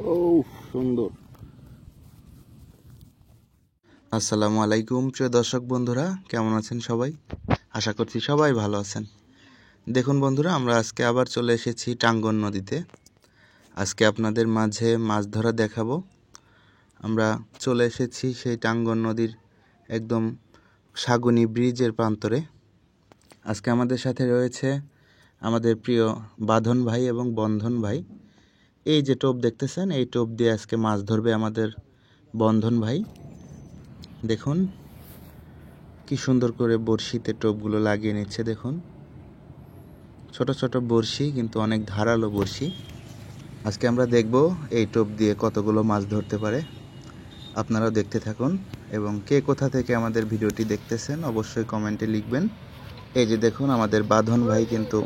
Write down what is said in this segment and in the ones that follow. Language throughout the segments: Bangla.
ও সুন্দর। আসসালামু আলাইকুম প্রিয় দর্শক বন্ধুরা, কেমন আছেন সবাই? আশা করছি সবাই ভালো আছেন। দেখুন বন্ধুরা, আমরা আজকে আবার চলে এসেছি টাঙ্গন নদীতে। আজকে আপনাদের মাঝে মাছ ধরা দেখাবো। আমরা চলে এসেছি সেই টাঙ্গন নদীর একদম সাগুনি ব্রিজের প্রান্তরে। আজকে আমাদের সাথে রয়েছে আমাদের প্রিয় বাঁধন ভাই এবং বন্ধন ভাই। এই যে টোপ দেখতেছেন, এই টোপ দিয়ে আজকে মাছ ধরবে আমাদের বন্ধন ভাই। দেখুন কি সুন্দর করে বড়শিতে টোপগুলো লাগিয়ে নিচ্ছে। দেখুন ছোট ছোট বড়শি, কিন্তু অনেক ধারালো বড়শি। আজকে আমরা দেখব এই টোপ দিয়ে কতগুলো মাছ ধরতে পারে। আপনারাও দেখতে থাকুন এবং কে কোথা থেকে আমাদের ভিডিওটি দেখতেছেন অবশ্যই কমেন্টে লিখবেন। এই যে দেখুন আমাদের বাঁধন ভাই কিন্তু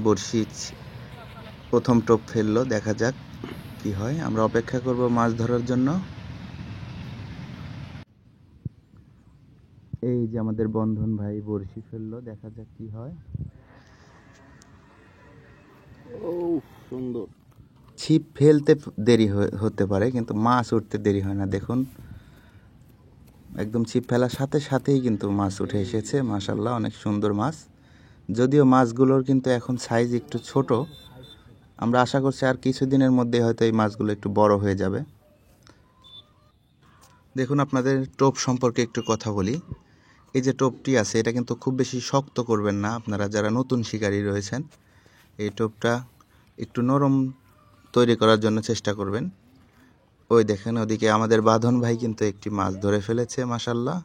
বড়শি প্রথম টোপ ফেললো, দেখা যাক কি হয়। আমরা অপেক্ষা করব মাছ ধরার জন্য। এই যে আমাদের বন্ধন ভাই বড়শি ফেললো, দেখা যাক কি হয়। ও সুন্দর। ছিপ ফেলতে দেরি হতে পারে, কিন্তু মাছ উঠতে দেরি হয় না। দেখুন একদম ছিপ ফেলার সাথে সাথেই কিন্তু মাছ উঠে এসেছে। মাশাআল্লাহ, অনেক সুন্দর মাছ। যদিও মাছগুলোর কিন্তু এখন সাইজ একটু ছোট। আমরা আশা করছি আর কিছুদিনের মধ্যে হয়তো এই মাছগুলো একটু বড় হয়ে যাবে। দেখুন আপনাদের টোপ সম্পর্কে একটু কথা বলি। এই যে টোপটি আছে, এটা কিন্তু খুব বেশি শক্ত করবেন না আপনারা যারা নতুন শিকারী রয়েছেন। এই টোপটা একটু নরম তৈরি করার জন্য চেষ্টা করবেন। ওই দেখেন ওদিকে আমাদের বাঁধন ভাই কিন্তু একটি মাছ ধরে ফেলেছে। মাশাআল্লাহ,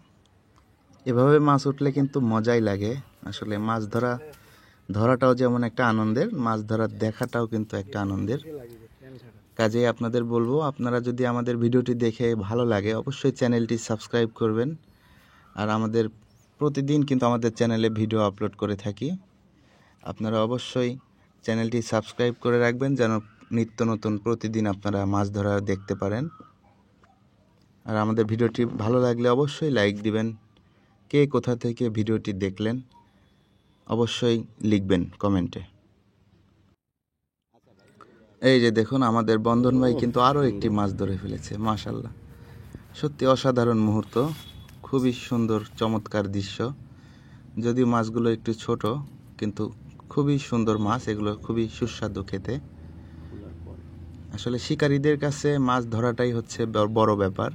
এভাবে মাছ উঠলে কিন্তু মজাই লাগে। আসলে মাছ ধরাটাও যেমন একটা আনন্দের, মাছ ধরার দেখাটাও কিন্তু একটা আনন্দের। কাজেই আপনাদের বলবো, আপনারা যদি আমাদের ভিডিওটি দেখে ভালো লাগে অবশ্যই চ্যানেলটি সাবস্ক্রাইব করবেন। আর আমাদের প্রতিদিন কিন্তু আমাদের চ্যানেলে ভিডিও আপলোড করে থাকি। আপনারা অবশ্যই চ্যানেলটি সাবস্ক্রাইব করে রাখবেন যেন নিত্য নতুন প্রতিদিন আপনারা মাছ ধরা দেখতে পারেন। আর আমাদের ভিডিওটি ভালো লাগলে অবশ্যই লাইক দিবেন। কে কোথা থেকে ভিডিওটি দেখলেন অবশ্যই লিখবেন কমেন্টে। এই যে দেখুন আমাদের বন্ধন ভাই কিন্তু আরও একটি মাছ ধরে ফেলেছে। মাশাআল্লাহ, সত্যি অসাধারণ মুহূর্ত, খুবই সুন্দর চমৎকার দৃশ্য। যদিও মাছগুলো একটু ছোট, কিন্তু খুবই সুন্দর মাছ। এগুলো খুবই সুস্বাদু খেতে। আসলে শিকারীদের কাছে মাছ ধরাটাই হচ্ছে বড় ব্যাপার,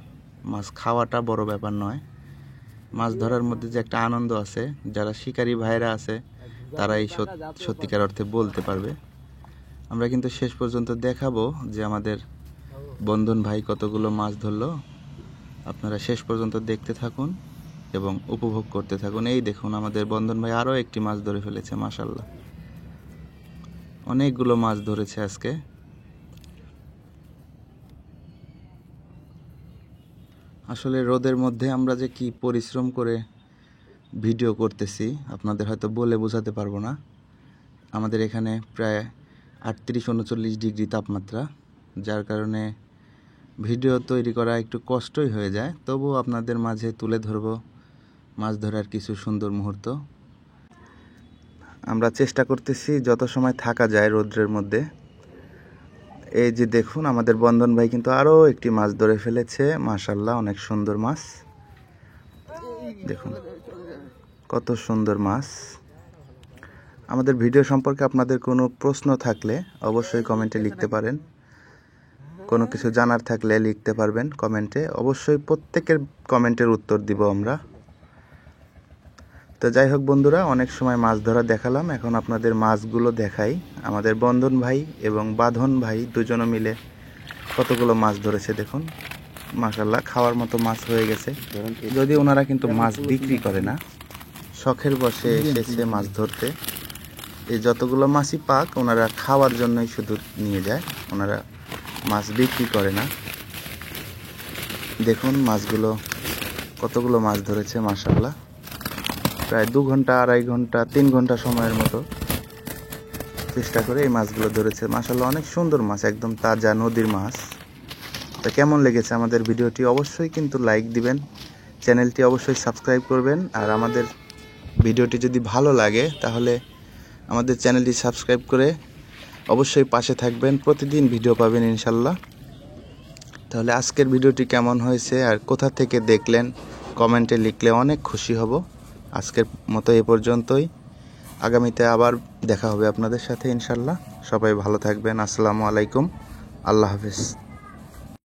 মাছ খাওয়াটা বড় ব্যাপার নয়। মাছ ধরার মধ্যে যে একটা আনন্দ আছে, যারা শিকারী ভাইরা আছে তারাই সত্যিকার অর্থে বলতে পারবে। আমরা কিন্তু শেষ পর্যন্ত দেখাবো যে আমাদের বন্ধন ভাই কতগুলো মাছ ধরলো। আপনারা শেষ পর্যন্ত দেখতে থাকুন এবং উপভোগ করতে থাকুন। এই দেখুন আমাদের বন্ধন ভাই আরও একটি মাছ ধরে ফেলেছে। মাশাআল্লাহ, অনেকগুলো মাছ ধরেছে আজকে। আসলে রোদের মধ্যে আমরা যে কি পরিশ্রম করে ভিডিও করতেছি আপনাদের হয়তো বলে বোঝাতে পারবো না। আমাদের এখানে প্রায় 38-39 ডিগ্রি তাপমাত্রা, যার কারণে ভিডিও তৈরি করা একটু কষ্টই হয়ে যায়। তবুও আপনাদের মাঝে তুলে ধরব মাছ ধরার কিছু সুন্দর মুহূর্ত। আমরা চেষ্টা করতেছি যত সময় থাকা যায় রোদ্রের মধ্যে। এই যে দেখুন আমাদের বন্ধন ভাই কিন্তু আরও একটি মাছ ধরে ফেলেছে। মাশাআল্লাহ, অনেক সুন্দর মাছ। দেখুন কত সুন্দর মাছ। আমাদের ভিডিও সম্পর্কে আপনাদের কোনো প্রশ্ন থাকলে অবশ্যই কমেন্টে লিখতে পারেন। কোনো কিছু জানার থাকলে লিখতে পারবেন কমেন্টে, অবশ্যই প্রত্যেকের কমেন্টের উত্তর দিব আমরা। তো যাই হোক বন্ধুরা, অনেক সময় মাছ ধরা দেখালাম, এখন আপনাদের মাছগুলো দেখাই। আমাদের বন্ধন ভাই এবং বাঁধন ভাই দুজনে মিলে কতগুলো মাছ ধরেছে দেখুন। মাশাআল্লাহ, খাওয়ার মতো মাছ হয়ে গেছে। যদি ওনারা কিন্তু মাছ বিক্রি করে না, শখের বসে এসেছে মাছ ধরতে। এই যতগুলো মাছই পাক ওনারা খাওয়ার জন্যই শুধু নিয়ে যায়, ওনারা মাছ বিক্রি করে না। দেখুন মাছগুলো কতগুলো মাছ ধরেছে। মাশাআল্লাহ, প্রায় 2 ঘন্টা 2.5 ঘন্টা 3 ঘন্টা সময়ের মতো চেষ্টা করে এই মাছগুলো ধরেছে। মাশাআল্লাহ, অনেক সুন্দর মাছ, একদম তাজা নদীর মাছ। তা কেমন লেগেছে আমাদের ভিডিওটি অবশ্যই কিন্তু লাইক দিবেন, চ্যানেলটি অবশ্যই সাবস্ক্রাইব করবেন। আর আমাদের ভিডিওটি যদি ভালো লাগে তাহলে আমাদের চ্যানেলটি সাবস্ক্রাইব করে অবশ্যই পাশে থাকবেন, প্রতিদিন ভিডিও পাবেন ইনশাল্লাহ। তাহলে আজকের ভিডিওটি কেমন হয়েছে আর কোথা থেকে দেখলেন কমেন্টে লিখলে অনেক খুশি হব। আজকের মতো এ পর্যন্তই, আগামীতে আবার দেখা হবে আপনাদের সাথে ইনশাল্লাহ। সবাই ভালো থাকবেন। আসসালামু আলাইকুম, আল্লাহ হাফেজ।